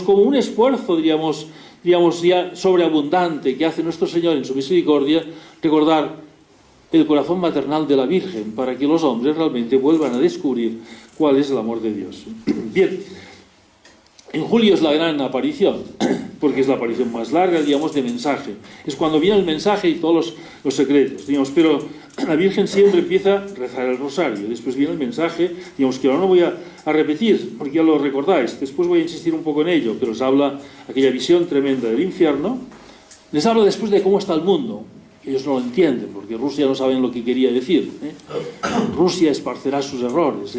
como un esfuerzo, ya sobreabundante que hace nuestro Señor en su misericordia, recordar el corazón maternal de la Virgen, para que los hombres realmente vuelvan a descubrir cuál es el amor de Dios. Bien, en julio es la gran aparición, porque es la aparición más larga, de mensaje. Es cuando viene el mensaje y todos los secretos, pero la Virgen siempre empieza a rezar el rosario, después viene el mensaje, que ahora no voy a repetir, porque ya lo recordáis, después voy a insistir un poco en ello, pero os habla aquella visión tremenda del infierno, les habla después de cómo está el mundo. Ellos no lo entienden, porque Rusia no saben lo que quería decir. Rusia esparcerá sus errores.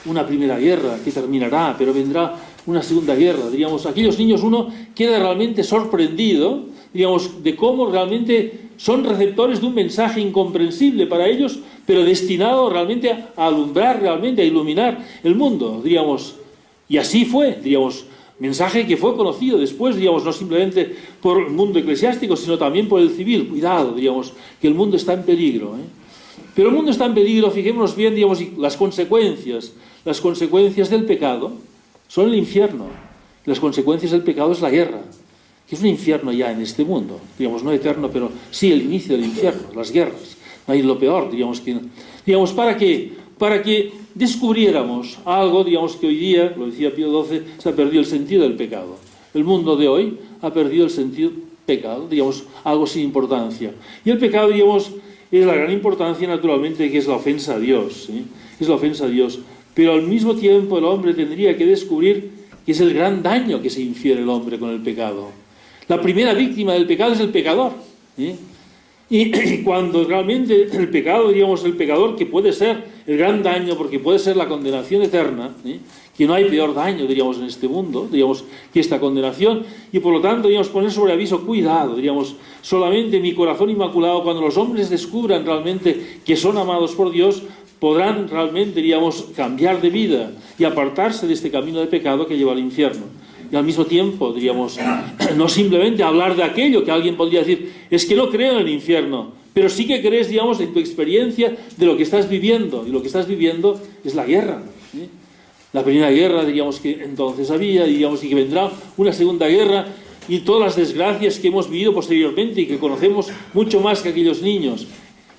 Una primera guerra que terminará, pero vendrá una segunda guerra. Aquellos niños, uno queda realmente sorprendido, de cómo realmente son receptores de un mensaje incomprensible para ellos, pero destinado realmente a alumbrar, realmente a iluminar el mundo, Y así fue, mensaje que fue conocido después, no simplemente por el mundo eclesiástico, sino también por el civil. Cuidado, que el mundo está en peligro. Pero el mundo está en peligro, fijémonos bien, y las consecuencias del pecado son el infierno. Las consecuencias del pecado es la guerra, que es un infierno ya en este mundo, no eterno, pero sí el inicio del infierno, las guerras. No hay lo peor, para que descubriéramos algo, que hoy día, lo decía Pío XII, se ha perdido el sentido del pecado. El mundo de hoy ha perdido el sentido peca, digamos, algo sin importancia. Y el pecado, digamos, es la gran importancia, naturalmente, que es la ofensa a Dios, ¿sí? Es la ofensa a Dios. Pero al mismo tiempo el hombre tendría que descubrir que es el gran daño que se infiere el hombre con el pecado. La primera víctima del pecado es el pecador, ¿sí? Y cuando realmente el pecado, digamos, el pecador, que puede ser el gran daño, porque puede ser la condenación eterna, ¿sí? Que no hay peor daño, diríamos, en este mundo, digamos, que esta condenación, y por lo tanto, digamos, poner sobre aviso, cuidado, diríamos, solamente mi corazón inmaculado, cuando los hombres descubran realmente que son amados por Dios, podrán realmente, diríamos, cambiar de vida y apartarse de este camino de pecado que lleva al infierno. Y al mismo tiempo, diríamos, no simplemente hablar de aquello que alguien podría decir, es que no creo en el infierno, pero sí que crees, digamos, en tu experiencia de lo que estás viviendo, y lo que estás viviendo es la guerra, ¿sí? La primera guerra, diríamos, que entonces había, digamos, y que vendrá una segunda guerra, y todas las desgracias que hemos vivido posteriormente y que conocemos mucho más que aquellos niños.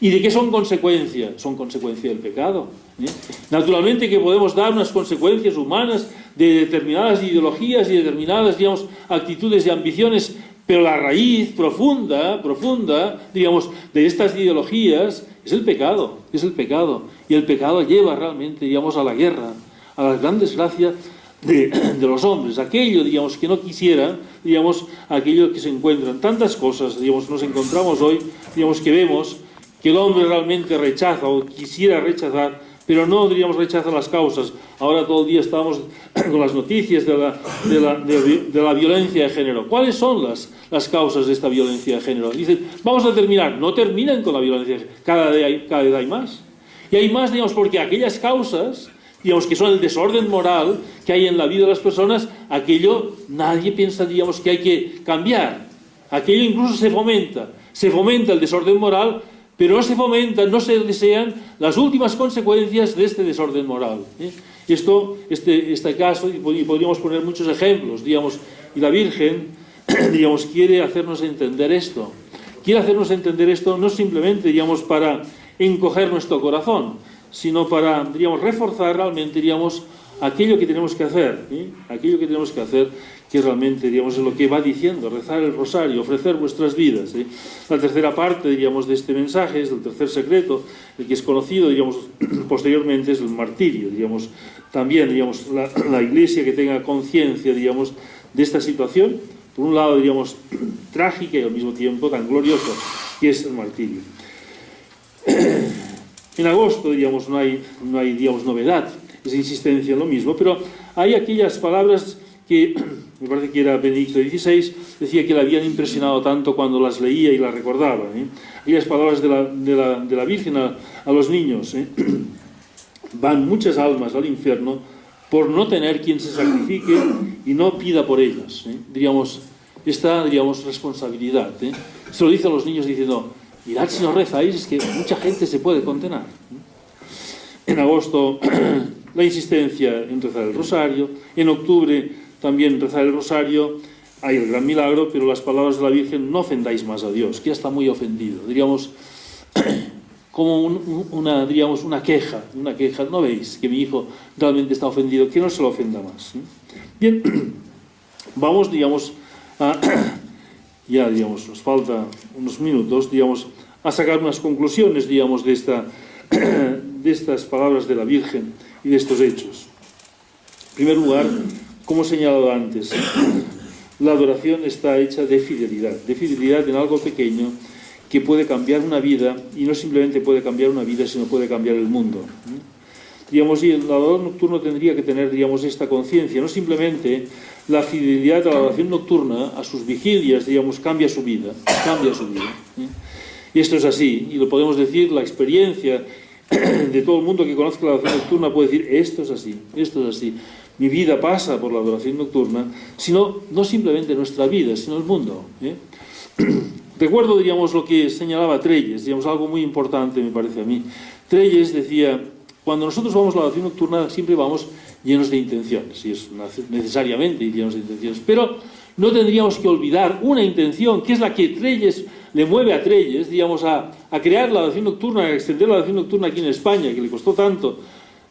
¿Y de qué son consecuencia? Son consecuencia del pecado, ¿eh? Naturalmente que podemos dar unas consecuencias humanas de determinadas ideologías y determinadas, digamos, actitudes y ambiciones, pero la raíz profunda, digamos, de estas ideologías es el pecado, y el pecado lleva realmente, digamos, a la guerra, a la gran desgracia de los hombres, aquello, digamos, que no quisieran, digamos, aquello que se encuentran. Tantas cosas, digamos, nos encontramos hoy, digamos, que vemos que el hombre realmente rechaza o quisiera rechazar, pero no, diríamos, rechaza las causas. Ahora todo el día estamos con las noticias de la violencia de género. ¿Cuáles son las causas de esta violencia de género? Dicen, vamos a terminar. No terminan con la violencia de género. Cada vez hay más. Y hay más, digamos, porque aquellas causas, digamos, que son el desorden moral que hay en la vida de las personas, aquello nadie piensa, digamos, que hay que cambiar. Aquello incluso se fomenta. Se fomenta el desorden moral, pero no se fomentan, no se desean las últimas consecuencias de este desorden moral, ¿eh? Este caso, y podríamos poner muchos ejemplos, digamos, y la Virgen, digamos, quiere hacernos entender esto. Quiere hacernos entender esto no simplemente, digamos, para encoger nuestro corazón, sino para, digamos, reforzar realmente, digamos, aquello que tenemos que hacer, ¿eh? Aquello que tenemos que hacer, que realmente, digamos, es lo que va diciendo, rezar el rosario, ofrecer vuestras vidas, ¿eh? La tercera parte, digamos, de este mensaje, es el tercer secreto, el que es conocido, digamos, posteriormente, es el martirio, digamos, también, digamos, la Iglesia que tenga conciencia, digamos, de esta situación, por un lado, digamos, trágica y al mismo tiempo tan gloriosa, que es el martirio. En agosto, digamos, no hay, digamos, novedad, es insistencia en lo mismo, pero hay aquellas palabras que, me parece que era Benedicto XVI, decía que le habían impresionado tanto cuando las leía y las recordaba, ¿eh? Aquellas palabras de la Virgen a los niños, ¿eh? Van muchas almas al infierno por no tener quien se sacrifique y no pida por ellas, ¿eh? Diríamos, esta, digamos, responsabilidad, ¿eh? Se lo dice a los niños diciendo, mirad si no rezáis, es que mucha gente se puede condenar. En agosto, la insistencia en rezar el rosario. En octubre, también rezar el rosario. Hay el gran milagro, pero las palabras de la Virgen, no ofendáis más a Dios, que ya está muy ofendido. Diríamos, como una queja. ¿No veis que mi hijo realmente está ofendido? Que no se lo ofenda más, ¿eh? Bien, vamos, digamos, ya, digamos, nos falta unos minutos, digamos, a sacar unas conclusiones, digamos, de estas palabras de la Virgen y de estos hechos. En primer lugar, como he señalado antes, la adoración está hecha de fidelidad en algo pequeño que puede cambiar una vida, y no simplemente puede cambiar una vida, sino puede cambiar el mundo. Digamos, y el adorador nocturno tendría que tener, digamos, esta conciencia, no simplemente la fidelidad a la oración nocturna, a sus vigilias, digamos, cambia su vida. Y esto es así, y lo podemos decir, la experiencia de todo el mundo que conozca la adoración nocturna puede decir, esto es así. Mi vida pasa por la adoración nocturna, sino no simplemente nuestra vida, sino el mundo, ¿eh? Recuerdo, digamos, lo que señalaba Trelles, digamos, algo muy importante me parece a mí. Trelles decía, cuando nosotros vamos a la adoración nocturna siempre vamos llenos de intenciones, y es necesariamente llenos de intenciones, pero no tendríamos que olvidar una intención, que es la que Trelles le mueve a Trelles, digamos, a crear la adoración nocturna, a extender la adoración nocturna aquí en España, que le costó tanto.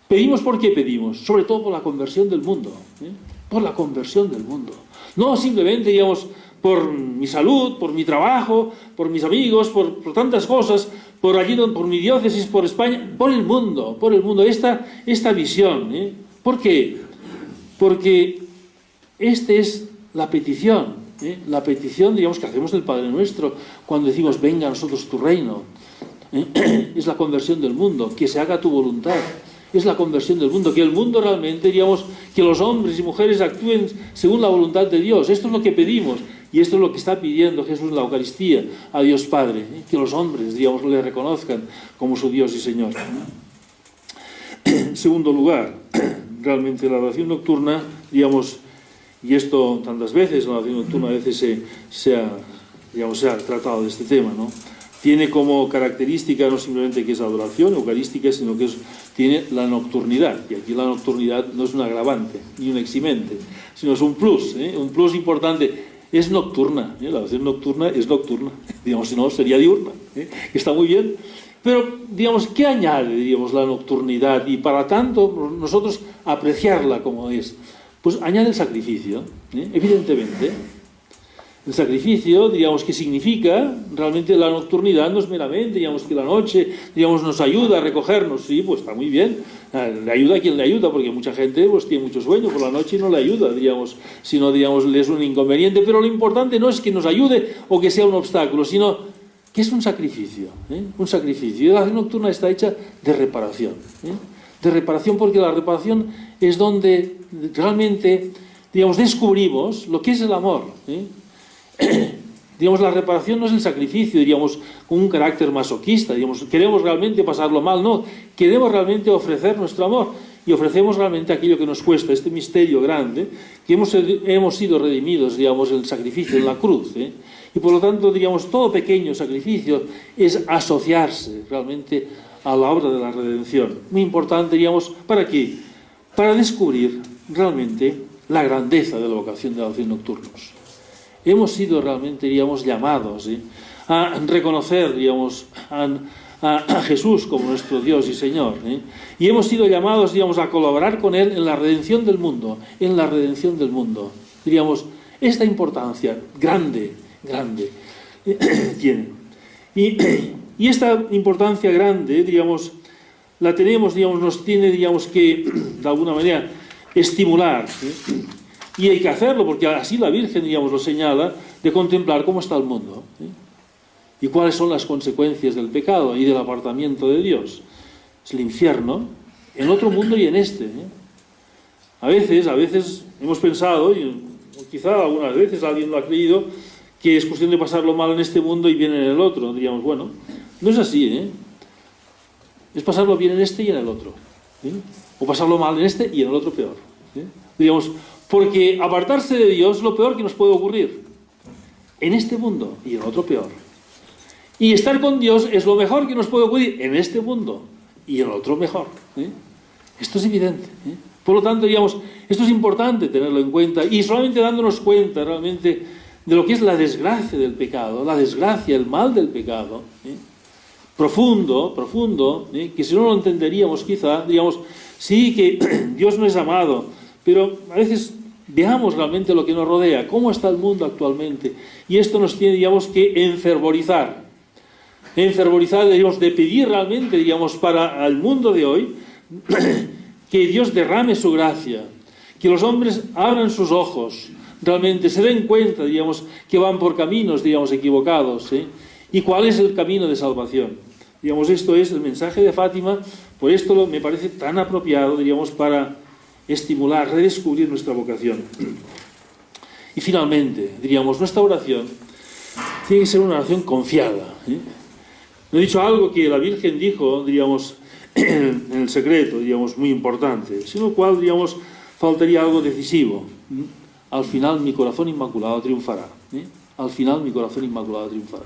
¿Pedimos por qué pedimos? Sobre todo por la conversión del mundo, ¿eh? Por la conversión del mundo. No simplemente, digamos, por mi salud, por mi trabajo, por mis amigos, por tantas cosas, por allí, por mi diócesis, por España, por el mundo, esta visión. ¿Por qué? Porque esta es la petición, digamos, que hacemos del Padre Nuestro cuando decimos, venga a nosotros tu reino. Es la conversión del mundo, que se haga tu voluntad. Es la conversión del mundo, que el mundo realmente, digamos, que los hombres y mujeres actúen según la voluntad de Dios. Esto es lo que pedimos y esto es lo que está pidiendo Jesús en la Eucaristía a Dios Padre, que los hombres, digamos, le reconozcan como su Dios y Señor. En segundo lugar, realmente la oración nocturna, digamos, y esto tantas veces, la oración nocturna a veces se ha tratado de este tema, ¿no? Tiene como característica no simplemente que es adoración eucarística, sino que tiene la nocturnidad. Y aquí la nocturnidad no es un agravante ni un eximente, sino es un plus importante. Es nocturna, la oración nocturna es nocturna, digamos, si no sería diurna, que está muy bien. Pero, digamos, ¿qué añade, digamos, la nocturnidad? Y para tanto, nosotros apreciarla como es, pues añade el sacrificio, evidentemente. El sacrificio, digamos, que significa, realmente la nocturnidad no es meramente, digamos, que la noche, digamos, nos ayuda a recogernos, sí, pues está muy bien, le ayuda a quien le ayuda, porque mucha gente pues tiene mucho sueño por la noche y no le ayuda, digamos, sino, digamos, le es un inconveniente, pero lo importante no es que nos ayude o que sea un obstáculo, sino que es un sacrificio, un sacrificio. Y la oración nocturna está hecha de reparación, de reparación, porque la reparación es donde realmente, digamos, descubrimos lo que es el amor, Digamos, la reparación no es el sacrificio, diríamos, con un carácter masoquista, digamos, queremos realmente pasarlo mal, no, queremos realmente ofrecer nuestro amor y ofrecemos realmente aquello que nos cuesta, este misterio grande, que hemos sido redimidos, digamos, en el sacrificio, en la cruz, y por lo tanto, digamos, todo pequeño sacrificio es asociarse realmente a la obra de la redención. Muy importante, digamos, ¿para qué? Para descubrir realmente la grandeza de la vocación de la oración nocturnos. Hemos sido realmente, digamos, llamados a reconocer, digamos, a Jesús como nuestro Dios y Señor, y hemos sido llamados, digamos, a colaborar con Él en la redención del mundo, Diríamos, esta importancia grande tiene. Y esta importancia grande, digamos, la tenemos, digamos, nos tiene, digamos, que, de alguna manera, estimular, y hay que hacerlo, porque así la Virgen, digamos, lo señala, de contemplar cómo está el mundo, y cuáles son las consecuencias del pecado y del apartamiento de Dios. Es el infierno, en otro mundo y en este. A veces hemos pensado, y quizá algunas veces alguien lo ha creído, que es cuestión de pasarlo mal en este mundo y bien en el otro. Diríamos, bueno, no es así, es pasarlo bien en este y en el otro, o pasarlo mal en este y en el otro peor, diríamos, porque apartarse de Dios es lo peor que nos puede ocurrir en este mundo y en otro peor, y estar con Dios es lo mejor que nos puede ocurrir en este mundo y en otro mejor, esto es evidente, por lo tanto, digamos, esto es importante tenerlo en cuenta, y solamente dándonos cuenta realmente de lo que es la desgracia del pecado, la desgracia, el mal del pecado, profundo, que si no lo entenderíamos quizá, digamos, sí que Dios no es amado, pero a veces veamos realmente lo que nos rodea, cómo está el mundo actualmente, y esto nos tiene, digamos, que enfervorizar, digamos, de pedir realmente, digamos, para el mundo de hoy, que Dios derrame su gracia, que los hombres abran sus ojos, realmente se den cuenta, digamos, que van por caminos, digamos, equivocados, y cuál es el camino de salvación. Digamos, esto es el mensaje de Fátima, por esto me parece tan apropiado, digamos, para estimular, redescubrir nuestra vocación. Y finalmente, diríamos, nuestra oración tiene que ser una oración confiada. No he dicho algo que la Virgen dijo, diríamos, en el secreto, diríamos, muy importante, sin lo cual, diríamos, faltaría algo decisivo. Al final mi corazón inmaculado triunfará. Al final mi corazón inmaculado triunfará.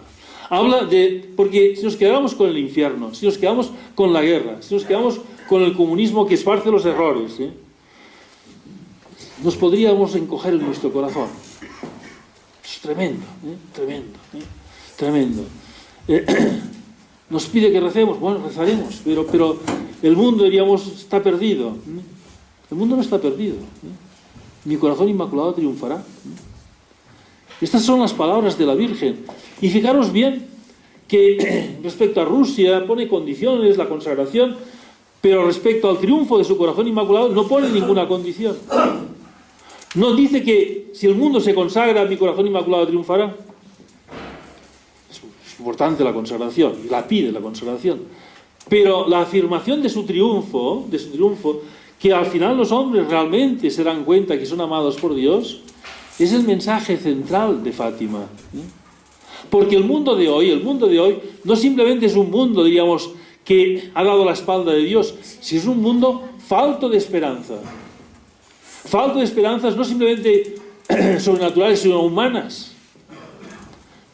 Habla de, porque si nos quedamos con el infierno, si nos quedamos con la guerra, si nos quedamos con el comunismo que esparce los errores, nos podríamos encoger en nuestro corazón. Es tremendo, tremendo. Nos pide que recemos, bueno, rezaremos, pero el mundo, diríamos, está perdido. El mundo no está perdido. Mi corazón inmaculado triunfará. Estas son las palabras de la Virgen. Y fijaros bien que respecto a Rusia pone condiciones, la consagración, pero respecto al triunfo de su corazón inmaculado no pone ninguna condición. No dice que si el mundo se consagra, mi corazón inmaculado triunfará. Es importante la consagración, y la pide la consagración. Pero la afirmación de su triunfo, que al final los hombres realmente se dan cuenta que son amados por Dios, es el mensaje central de Fátima. Porque el mundo de hoy no simplemente es un mundo, diríamos, que ha dado la espalda de Dios, sino es un mundo falto de esperanza. Falto de esperanzas no simplemente sobrenaturales, sino humanas.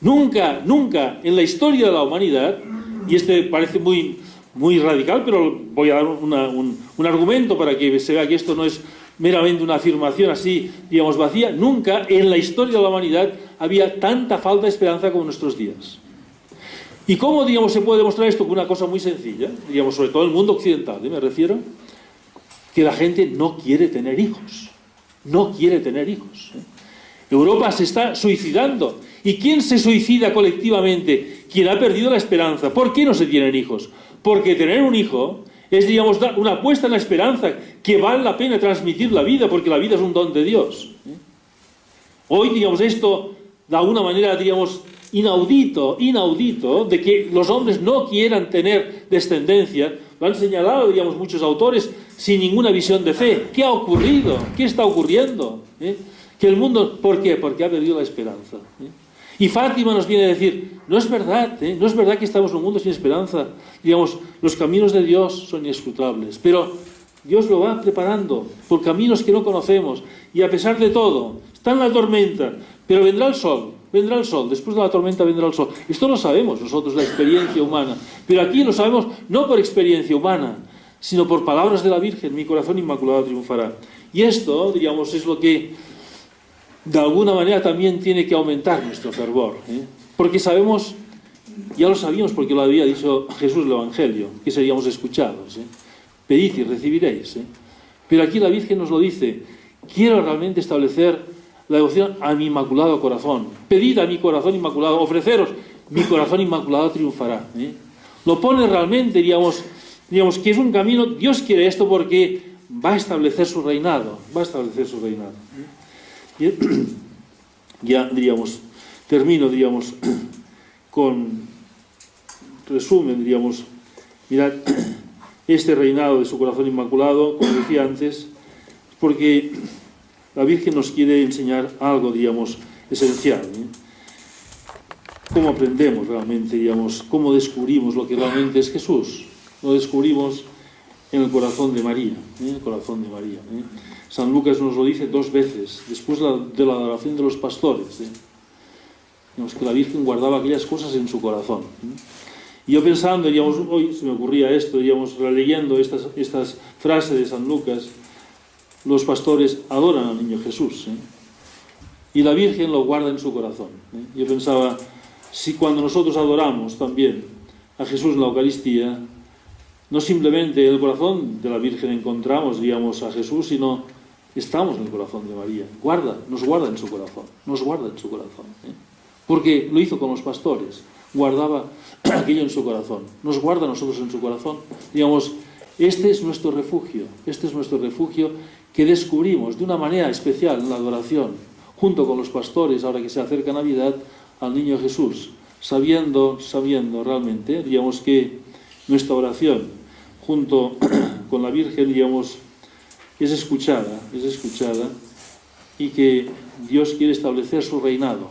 Nunca en la historia de la humanidad, y este parece muy radical, pero voy a dar un argumento para que se vea que esto no es meramente una afirmación así, digamos, vacía. Nunca en la historia de la humanidad había tanta falta de esperanza como en nuestros días. ¿Y cómo, digamos, se puede demostrar esto? Con una cosa muy sencilla, digamos, sobre todo en el mundo occidental, me refiero, que la gente no quiere tener hijos. No quiere tener hijos. Europa se está suicidando. ¿Y quién se suicida colectivamente? Quien ha perdido la esperanza. ¿Por qué no se tienen hijos? Porque tener un hijo es, digamos, una apuesta en la esperanza, que vale la pena transmitir la vida, porque la vida es un don de Dios. Hoy, digamos, esto, de alguna manera, digamos, inaudito, de que los hombres no quieran tener descendencia, lo han señalado, digamos, muchos autores, sin ninguna visión de fe. ¿Qué ha ocurrido? ¿Qué está ocurriendo? Que el mundo, ¿por qué? Porque ha perdido la esperanza. Y Fátima nos viene a decir, no es verdad que estamos en un mundo sin esperanza. Digamos, los caminos de Dios son inescrutables, pero Dios lo va preparando por caminos que no conocemos. Y a pesar de todo, está en la tormenta, pero vendrá el sol, después de la tormenta vendrá el sol. Esto lo sabemos nosotros, la experiencia humana, pero aquí lo sabemos no por experiencia humana, sino por palabras de la Virgen, mi corazón inmaculado triunfará. Y esto, digamos, es lo que de alguna manera también tiene que aumentar nuestro fervor, porque sabemos, ya lo sabíamos porque lo había dicho Jesús en el Evangelio, que seríamos escuchados, pedid y recibiréis, pero aquí la Virgen nos lo dice, quiero realmente establecer la devoción a mi inmaculado corazón, pedid a mi corazón inmaculado, ofreceros, mi corazón inmaculado triunfará. Lo pone realmente, digamos que es un camino, Dios quiere esto porque va a establecer su reinado, Ya, diríamos, termino, diríamos, con resumen, diríamos, mirad, este reinado de su corazón inmaculado, como decía antes, porque la Virgen nos quiere enseñar algo, digamos, esencial. ¿Cómo aprendemos realmente, digamos, cómo descubrimos lo que realmente es Jesús? Lo descubrimos en el corazón de María, San Lucas nos lo dice 2 veces, después de la adoración de los pastores. Digamos que la Virgen guardaba aquellas cosas en su corazón. Y yo pensando, digamos, hoy se me ocurría esto, digamos, releyendo estas frases de San Lucas, los pastores adoran al niño Jesús, y la Virgen lo guarda en su corazón. Yo pensaba, si cuando nosotros adoramos también a Jesús en la Eucaristía, no simplemente en el corazón de la Virgen encontramos, digamos, a Jesús, sino estamos en el corazón de María. Nos guarda en su corazón. Porque lo hizo con los pastores. Guardaba aquello en su corazón. Nos guarda a nosotros en su corazón. Digamos, este es nuestro refugio que descubrimos de una manera especial en la adoración, junto con los pastores, ahora que se acerca Navidad, al niño Jesús, sabiendo realmente, digamos, que nuestra oración junto con la Virgen, digamos, es escuchada, y que Dios quiere establecer su reinado,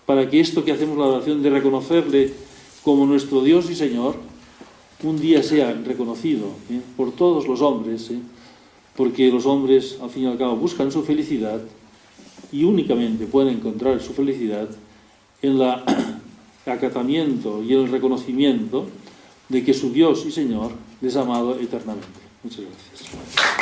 para que esto que hacemos la oración de reconocerle como nuestro Dios y Señor, un día sea reconocido por todos los hombres, porque los hombres, al fin y al cabo, buscan su felicidad y únicamente pueden encontrar su felicidad en el acatamiento y en el reconocimiento de que su Dios y Señor les ha amado eternamente. Muchas gracias.